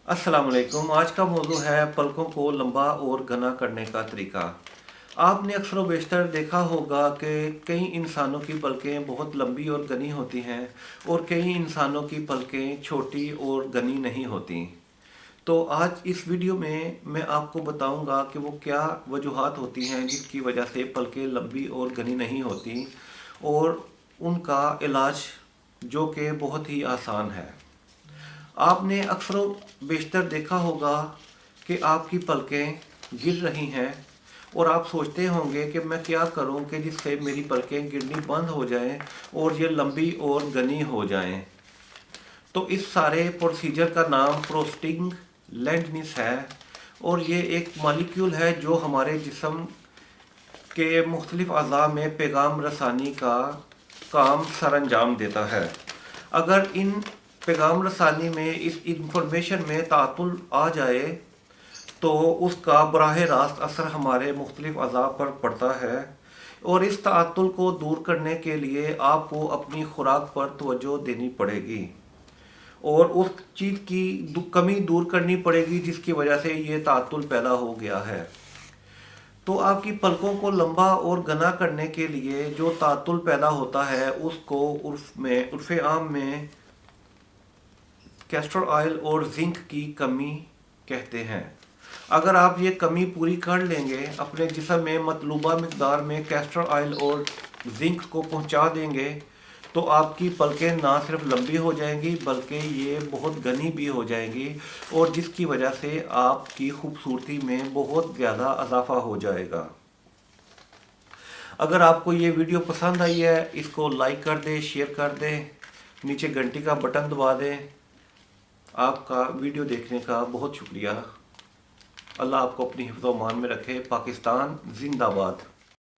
अस्सलाम वालेकुम। आज का मौजू है पलकों को लंबा और घना करने का तरीका। आपने अक्सर व बेशतर देखा होगा कि कई इंसानों की पलकें बहुत लंबी और घनी होती हैं और कई इंसानों की पलकें छोटी और घनी नहीं होती। तो आज इस वीडियो में मैं आपको बताऊंगा कि वो क्या वजूहात होती हैं जिसकी वजह से पलकें लंबी और घनी नहीं होती, और उनका इलाज जो कि बहुत ही आसान है। आपने अक्सर बेशतर देखा होगा कि आपकी पलकें गिर रही हैं और आप सोचते होंगे कि मैं क्या करूं कि जिससे मेरी पलकें गिरनी बंद हो जाएं और ये लंबी और घनी हो जाएं। तो इस सारे प्रोसीजर का नाम प्रोस्टिंग लेंडनिस है, और ये एक मॉलिक्यूल है जो हमारे जिस्म के मुख्तलिफ अज़ा में पैगाम रसानी का काम सर अंजाम देता है। अगर इन पैगाम रसानी में इस इंफॉर्मेशन में तातुल आ जाए तो उसका बराह रास्त असर हमारे मुख्तलिफ अज़ा पर पड़ता है, और इस तातुल को दूर करने के लिए आपको अपनी खुराक पर तवज्जो देनी पड़ेगी और उस चीज़ की कमी दूर करनी पड़ेगी जिसकी वजह से ये तातुल पैदा हो गया है। तो आपकी पलकों को लंबा और घना करने के लिए जो तातुल पैदा होता है उसको उर्फ़ आम में कैस्टर ऑयल और जिंक की कमी कहते हैं। अगर आप ये कमी पूरी कर लेंगे, अपने जिस्म में मतलूबा मकदार में कैस्टर ऑयल और जिंक को पहुंचा देंगे, तो आपकी पलकें ना सिर्फ लंबी हो जाएंगी बल्कि ये बहुत घनी भी हो जाएंगी, और जिसकी वजह से आपकी खूबसूरती में बहुत ज़्यादा इजाफा हो जाएगा। अगर आपको ये वीडियो पसंद आई है, इसको लाइक कर दें, शेयर कर दें, नीचे घंटी का बटन दबा दें। आपका वीडियो देखने का बहुत शुक्रिया। अल्लाह आपको अपनी हिफ्ज़-ओ-मान में रखे। पाकिस्तान जिंदाबाद।